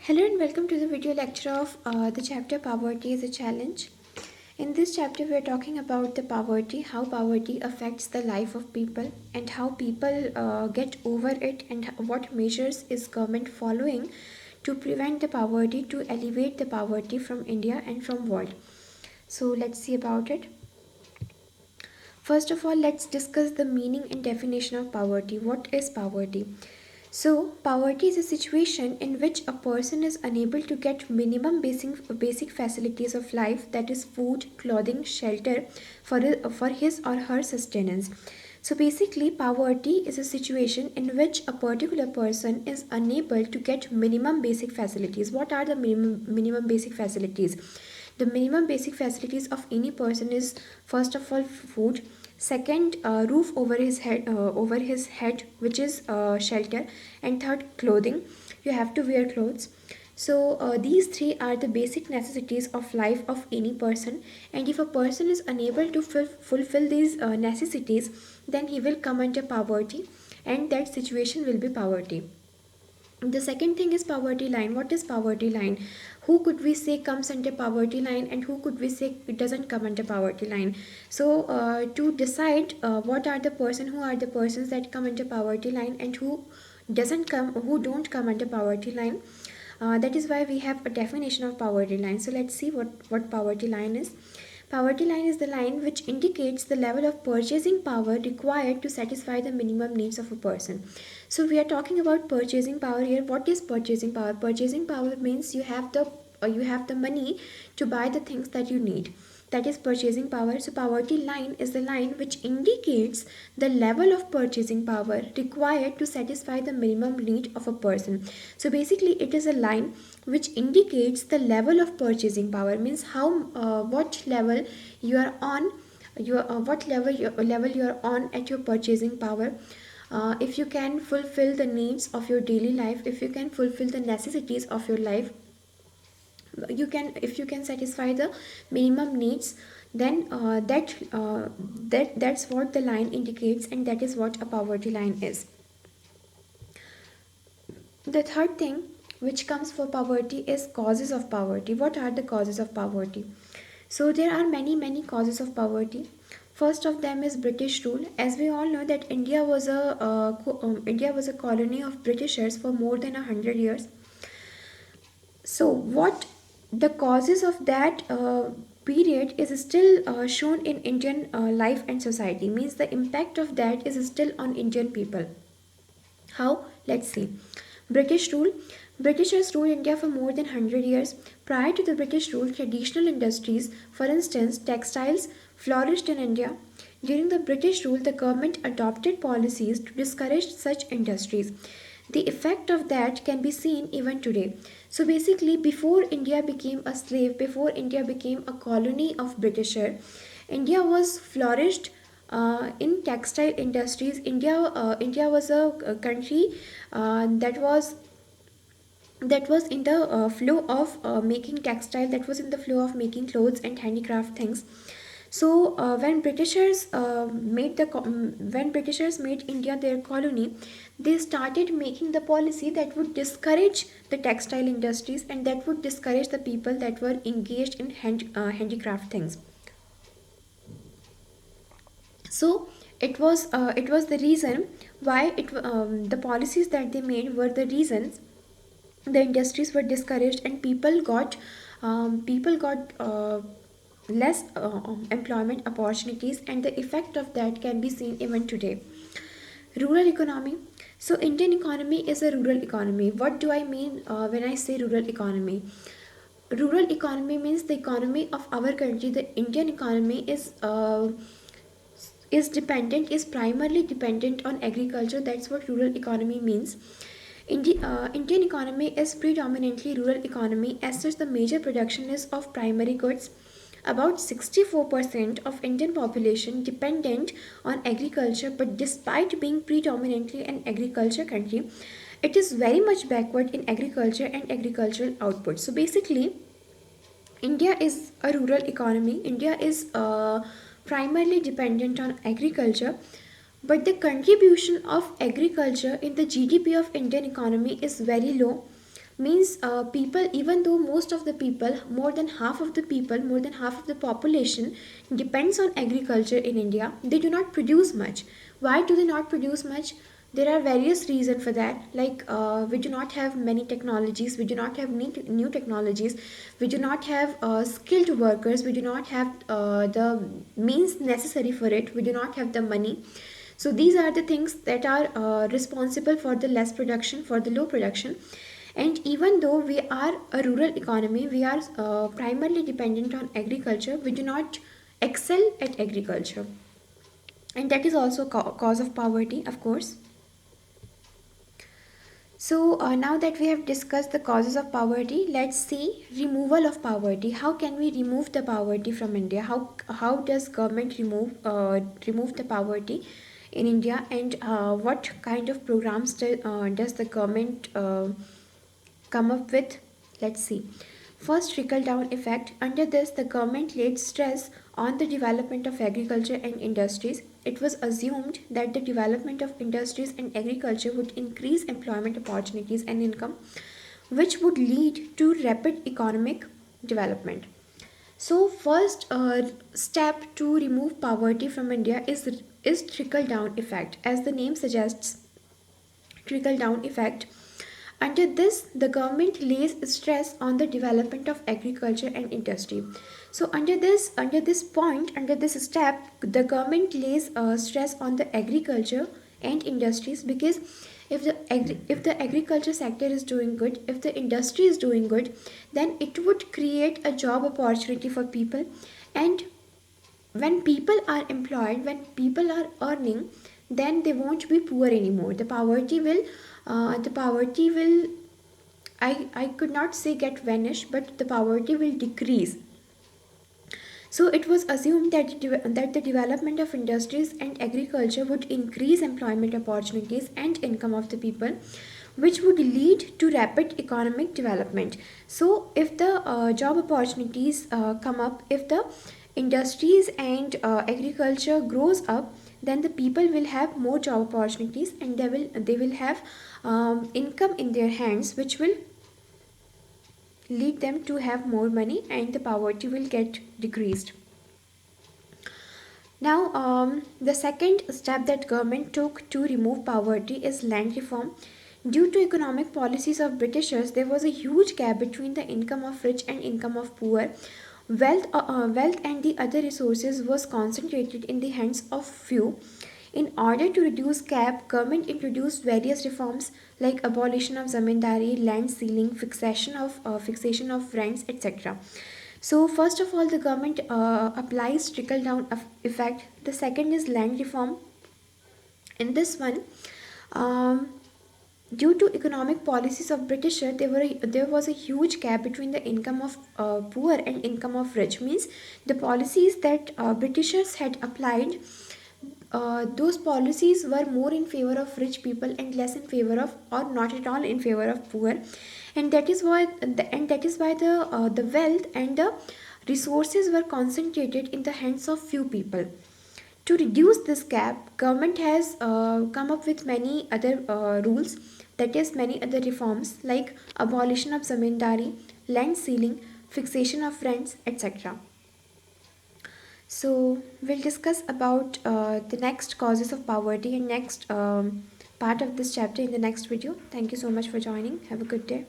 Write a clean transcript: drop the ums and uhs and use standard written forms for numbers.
Hello and welcome to the video lecture of the chapter Poverty is a Challenge. In this chapter, we are talking about the poverty, how poverty affects the life of people, and how people get over it, and what measures is government following to prevent the poverty, to alleviate the poverty from India and from world. So let's see about it. First of all, let's discuss the meaning and definition of poverty. What is poverty? So, poverty is a situation in which a person is unable to get minimum basic facilities of life, that is food, clothing, shelter for his or her sustenance. So basically, poverty is a situation in which a particular person is unable to get minimum basic facilities. What are the minimum basic facilities? The minimum basic facilities of any person is, first of all, food, second, roof over his head, which is shelter, and third, clothing. You have to wear clothes. So these three are the basic necessities of life of any person, and if a person is unable to fulfill these necessities, then he will come under poverty, and that situation will be poverty. The second thing is poverty line. What is poverty line? Who could we say comes under poverty line, and who could we say it doesn't come under poverty line? So to decide what are the person, who are the persons that come under poverty line, and who don't come under poverty line, that is why we have a definition of poverty line. So let's see what poverty line is. Poverty line is the line which indicates the level of purchasing power required to satisfy the minimum needs of a person. So we are talking about purchasing power here. What is purchasing power? Purchasing power means you have the money to buy the things that you need. That is purchasing power. So poverty line is the line which indicates the level of purchasing power required to satisfy the minimum need of a person. So basically it is a line which indicates the level of purchasing power, means how what level you are on, level you are on at your purchasing power. If you can fulfill the needs of your daily life, if you can fulfill the necessities of your life, if you can satisfy the minimum needs, then that's what the line indicates, and that is what a poverty line is. The third thing which comes for poverty is causes of poverty. What are the causes of poverty? So there are many causes of poverty. First of them is British rule. As we all know that India was a colony of Britishers for more than 100 years. So what the causes of that period is still shown in Indian life and society, means the impact of that is still on Indian people. How? Let's see. British rule. Britishers ruled India for more than 100 years. Prior to the British rule, traditional industries, for instance, textiles, flourished in India. During the British rule, the government adopted policies to discourage such industries. The effect of that can be seen even today. So basically, before India became a slave, before India became a colony of Britisher, India was flourished in textile industries. India was a country that was in the flow of making textile, that was in the flow of making clothes and handicraft things. So when Britishers made India their colony, they started making the policy that would discourage the textile industries, and that would discourage the people that were engaged in handicraft things. So it was the reason why the policies that they made were the reasons the industries were discouraged, and people got less employment opportunities, and the effect of that can be seen even today. Rural economy. So Indian economy is a rural economy. What do I mean when I say rural economy? Rural economy means the economy of our country, the Indian economy is primarily dependent on agriculture. That's what rural economy means. Indian economy is predominantly rural economy. As such, the major production is of primary goods. About 64% of Indian population dependent on agriculture, but despite being predominantly an agriculture country, it is very much backward in agriculture and agricultural output. So basically, India is a rural economy. India is primarily dependent on agriculture, but the contribution of agriculture in the GDP of Indian economy is very low. Means people, even though most of the people, more than half of the people, more than half of the population depends on agriculture in India, they do not produce much. Why do they not produce much? There are various reasons for that, like we do not have many technologies, we do not have new technologies, we do not have skilled workers, we do not have the means necessary for it, we do not have the money. So these are the things that are responsible for the less production, for the low production. And even though we are a rural economy, we are primarily dependent on agriculture, we do not excel at agriculture. And that is also cause of poverty, of course. So now that we have discussed the causes of poverty, let's see removal of poverty. How can we remove the poverty from India? How does government remove the poverty in India, and what kind of programs does the government come up with? Let's see. First, trickle down effect. Under this, the government laid stress on the development of agriculture and industries. It was assumed that the development of industries and agriculture would increase employment opportunities and income, which would lead to rapid economic development. So, first step to remove poverty from India is trickle down effect. As the name suggests, trickle down effect. Under this, the government lays stress on the development of agriculture and industry. So under this step, the government lays stress on the agriculture and industries, because if the agriculture sector is doing good, if the industry is doing good, then it would create a job opportunity for people. And when people are employed, when people are earning, then they won't be poor anymore. The poverty will I could not say get vanish, but the poverty will decrease. So it was assumed that the development of industries and agriculture would increase employment opportunities and income of the people, which would lead to rapid economic development. So if the job opportunities come up, if the industries and agriculture grows up, then the people will have more job opportunities, and they will have income in their hands, which will lead them to have more money, and the poverty will get decreased. Now, the second step that government took to remove poverty is land reform. Due to economic policies of Britishers, there was a huge gap between the income of rich and income of poor. Wealth and the other resources was concentrated in the hands of few. In order to reduce gap, government introduced various reforms like abolition of zamindari, land ceiling, fixation of rents, etc. So first of all, the government applies trickle down effect. The second is land reform. In this one, um, due to economic policies of Britisher, there was a huge gap between the income of poor and income of rich. Means the policies that Britishers had applied, those policies were more in favor of rich people and less in favor of, or not at all in favor of, poor. And that is why the wealth and the resources were concentrated in the hands of few people. To reduce this gap, government has come up with many other rules, that is many other reforms like abolition of zamindari, land ceiling, fixation of rents, etc. So we'll discuss about the next causes of poverty and next part of this chapter in the next video. Thank you so much for joining. Have a good day.